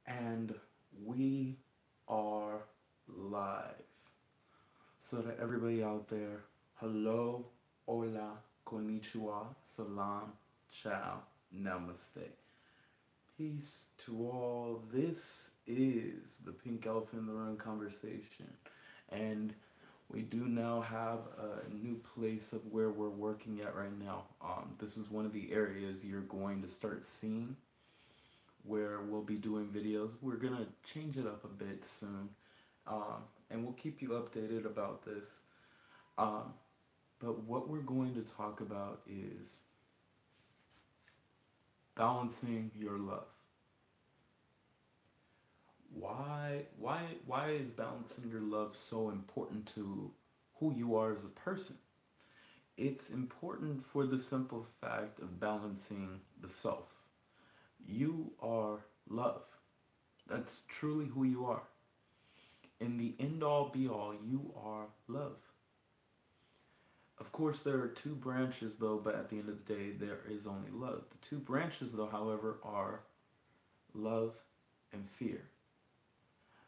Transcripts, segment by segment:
And we are live. So to everybody out there, hello, hola, konnichiwa, salam, ciao, namaste. Peace to all. This is the Pink Elephant in the Room conversation. And we do now have a new place of where we're working at right now. This is one of the areas you're going to start seeing where we'll be doing videos. We're gonna change it up a bit soon, and we'll keep you updated about this. Um, but what we're going to talk about is balancing your love. Why is balancing your love so important to who you are as a person? It's important for the simple fact of balancing the self. You are love. That's truly who you are. In the end all be all, you are love. Of course, there are two branches though, but at the end of the day, there is only love. The two branches though, however, are love and fear.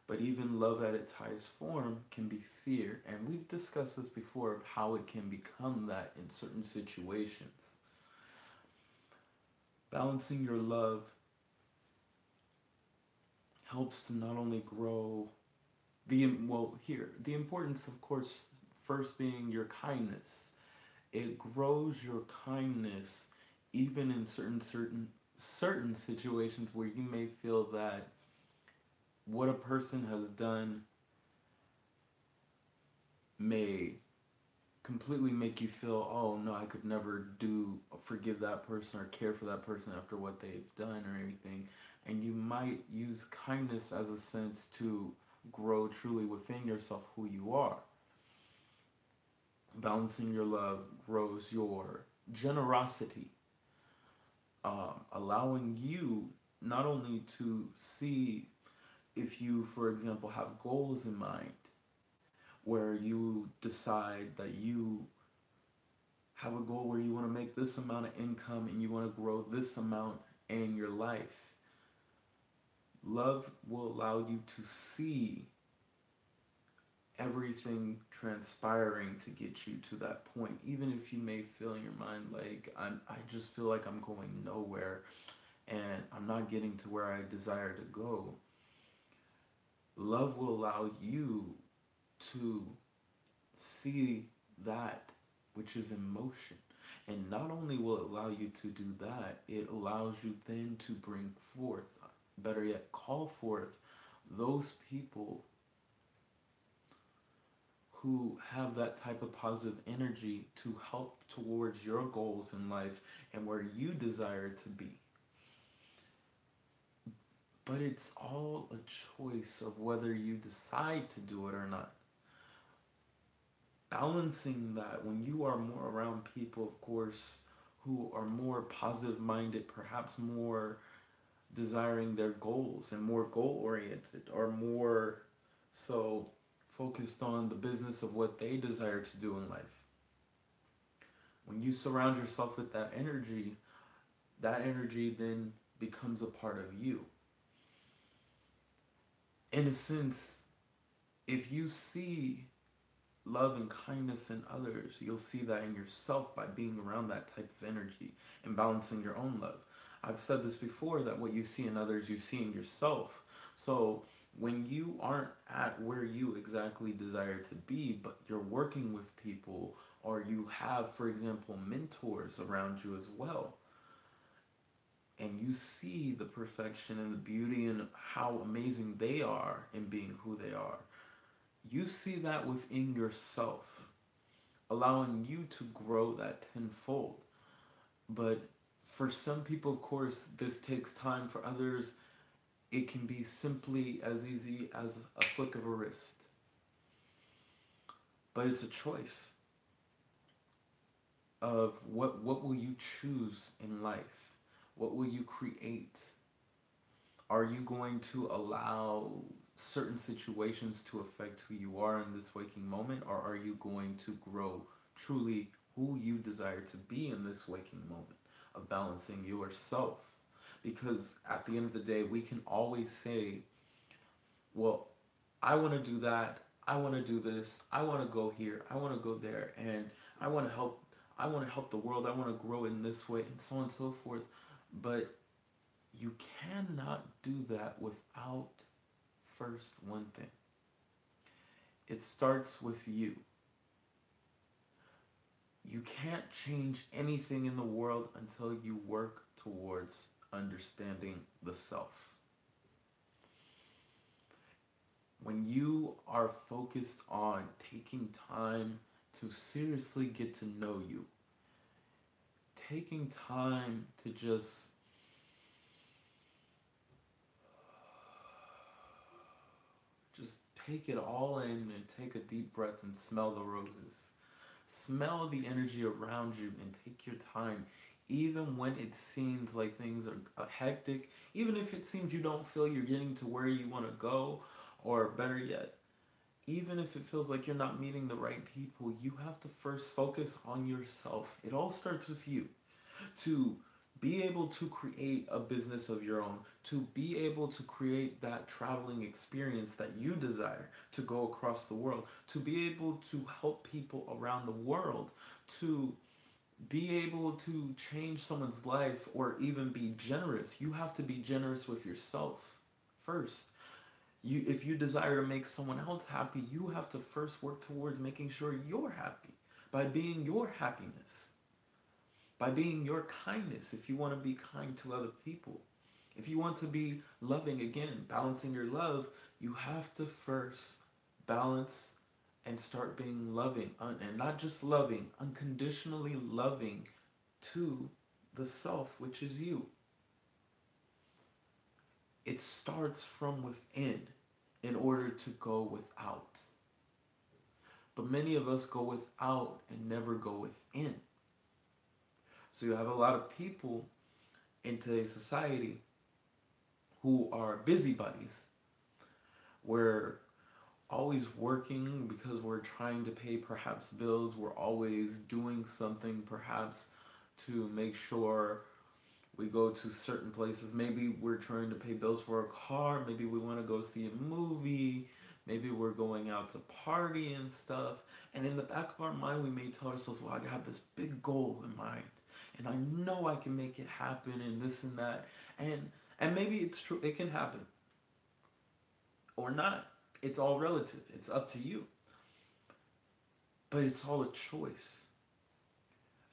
But even love at its highest form can be fear. And we've discussed this before of how it can become that in certain situations. Balancing your love helps to not only grow the importance, of course, first being your kindness. It grows your kindness even in certain situations where you may feel that what a person has done may completely make you feel, oh no, I could never forgive that person or care for that person after what they've done or anything. And you might use kindness as a sense to grow truly within yourself who you are. Balancing your love grows your generosity, allowing you not only to see if you, for example, have goals in mind where you decide that you have a goal where you want to make this amount of income and you want to grow this amount in your life. Love will allow you to see everything transpiring to get you to that point, even if you may feel in your mind like I just feel like I'm going nowhere and I'm not getting to where I desire to go. Love will allow you to see that which is in motion. And not only will it allow you to do that, it allows you then to bring forth, better yet, call forth those people who have that type of positive energy to help towards your goals in life and where you desire to be. But it's all a choice of whether you decide to do it or not. Balancing that when you are more around people, of course, who are more positive minded, perhaps more desiring their goals and more goal oriented, or more so focused on the business of what they desire to do in life. When you surround yourself with that energy then becomes a part of you. In a sense, if you see love and kindness in others, you'll see that in yourself by being around that type of energy and balancing your own love. I've said this before, that what you see in others, you see in yourself. So when you aren't at where you exactly desire to be, but you're working with people, or you have, for example, mentors around you as well, and you see the perfection and the beauty and how amazing they are in being who they are, you see that within yourself, allowing you to grow that tenfold. But for some people, of course, this takes time. For others, it can be simply as easy as a flick of a wrist. But it's a choice of what will you choose in life? What will you create? Are you going to allow certain situations to affect who you are in this waking moment, or are you going to grow truly who you desire to be in this waking moment of balancing yourself? Because at the end of the day, we can always say, well, I want to do that. I want to do this. I want to go here. I want to go there. And I want to help. I want to help the world. I want to grow in this way, and so on and so forth. But you cannot do that without first one thing. It starts with you. You can't change anything in the world until you work towards understanding the self. When you are focused on taking time to seriously get to know you, taking time to just take it all in and take a deep breath and smell the roses. Smell the energy around you and take your time. Even when it seems like things are hectic, even if it seems you don't feel you're getting to where you want to go, or better yet, even if it feels like you're not meeting the right people, you have to first focus on yourself. It all starts with you. To be able to create a business of your own, to be able to create that traveling experience that you desire, to go across the world, to be able to help people around the world, to be able to change someone's life or even be generous. You have to be generous with yourself first. If you desire to make someone else happy, you have to first work towards making sure you're happy by being your happiness, by being your kindness. If you want to be kind to other people, if you want to be loving, again, balancing your love, you have to first balance and start being loving, and not just loving, unconditionally loving to the self, which is you. It starts from within in order to go without. But many of us go without and never go within. So you have a lot of people in today's society who are busybodies. We're always working because we're trying to pay perhaps bills. We're always doing something perhaps to make sure we go to certain places. Maybe we're trying to pay bills for a car. Maybe we want to go see a movie. Maybe we're going out to party and stuff. And in the back of our mind, we may tell ourselves, well, I have this big goal in mind. And I know I can make it happen and this and that. And maybe it's true. It can happen. Or not. It's all relative. It's up to you. But it's all a choice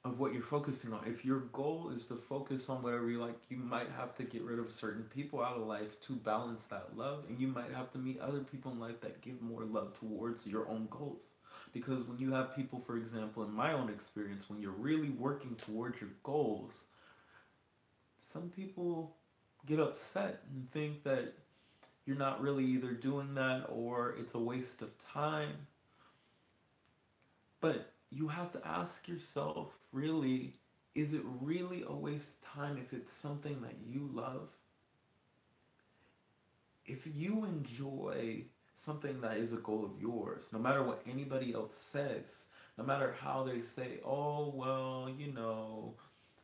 of what you're focusing on. If your goal is to focus on whatever you like, you might have to get rid of certain people out of life to balance that love, and you might have to meet other people in life that give more love towards your own goals. Because when you have people, for example, in my own experience, when you're really working towards your goals, some people get upset and think that you're not really either doing that or it's a waste of time. But you have to ask yourself, really, is it really a waste of time if it's something that you love? If you enjoy something that is a goal of yours, no matter what anybody else says, no matter how they say, oh, well,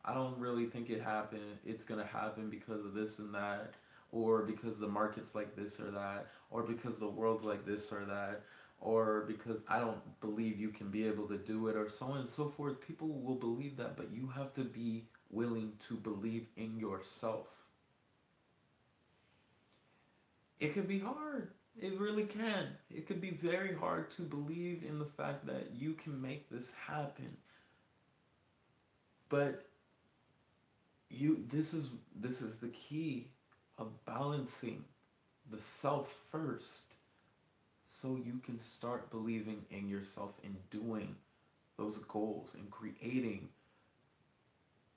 I don't really think it's going to happen because of this and that, or because the market's like this or that, or because the world's like this or that, or because I don't believe you can be able to do it, or so on and so forth. People will believe that, but you have to be willing to believe in yourself. It can be hard. It really can. It could be very hard to believe in the fact that you can make this happen. But this is the key of balancing the self first, so you can start believing in yourself and doing those goals and creating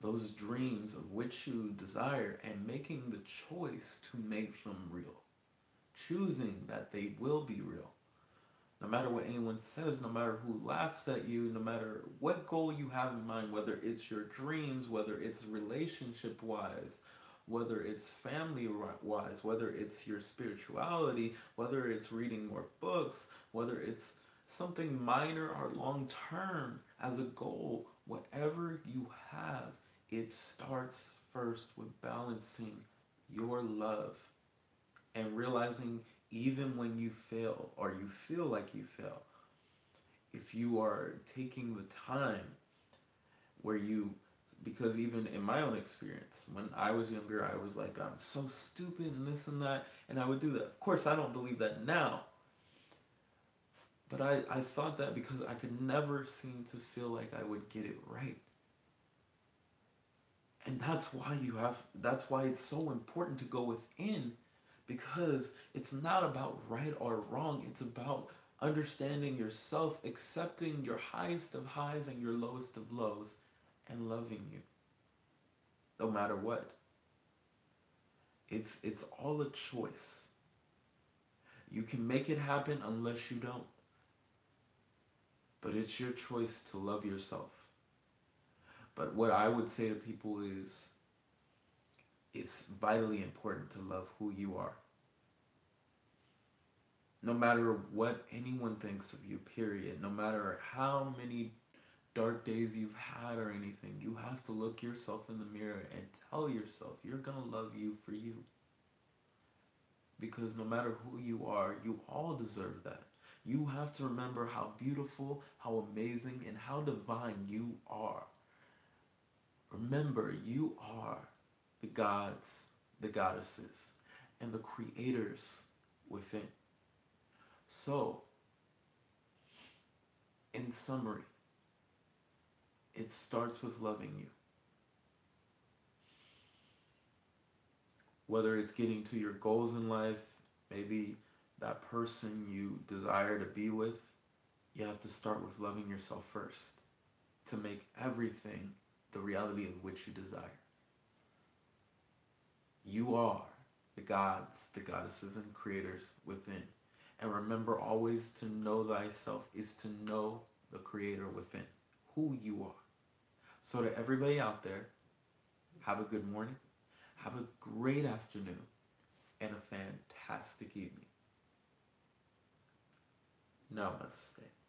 those dreams of which you desire and making the choice to make them real. Choosing that they will be real. No matter what anyone says, no matter who laughs at you, no matter what goal you have in mind, whether it's your dreams, whether it's relationship wise, whether it's family wise, whether it's your spirituality, whether it's reading more books, whether it's something minor or long term as a goal, whatever you have, it starts first with balancing your love and realizing even when you fail or you feel like you fail, if you are taking the time where you, because even in my own experience, when I was younger, I was like, I'm so stupid and this and that, and I would do that. Of course, I don't believe that now, but I thought that because I could never seem to feel like I would get it right. And that's why it's so important to go within, because it's not about right or wrong. It's about understanding yourself, accepting your highest of highs and your lowest of lows, and loving you no matter what. It's all a choice. You can make it happen unless you don't. But it's your choice to love yourself. But what I would say to people is it's vitally important to love who you are. No matter what anyone thinks of you, period. No matter how many dark days you've had or anything, you have to look yourself in the mirror and tell yourself you're gonna love you for you. Because no matter who you are, you all deserve that. You have to remember how beautiful, how amazing, and how divine you are. Remember, you are the gods, the goddesses, and the creators within. So, in summary, it starts with loving you. Whether it's getting to your goals in life, maybe that person you desire to be with, you have to start with loving yourself first to make everything the reality of which you desire. You are the gods, the goddesses, and creators within. And remember always to know thyself is to know the creator within, who you are. So to everybody out there, have a good morning, have a great afternoon, and a fantastic evening. Namaste.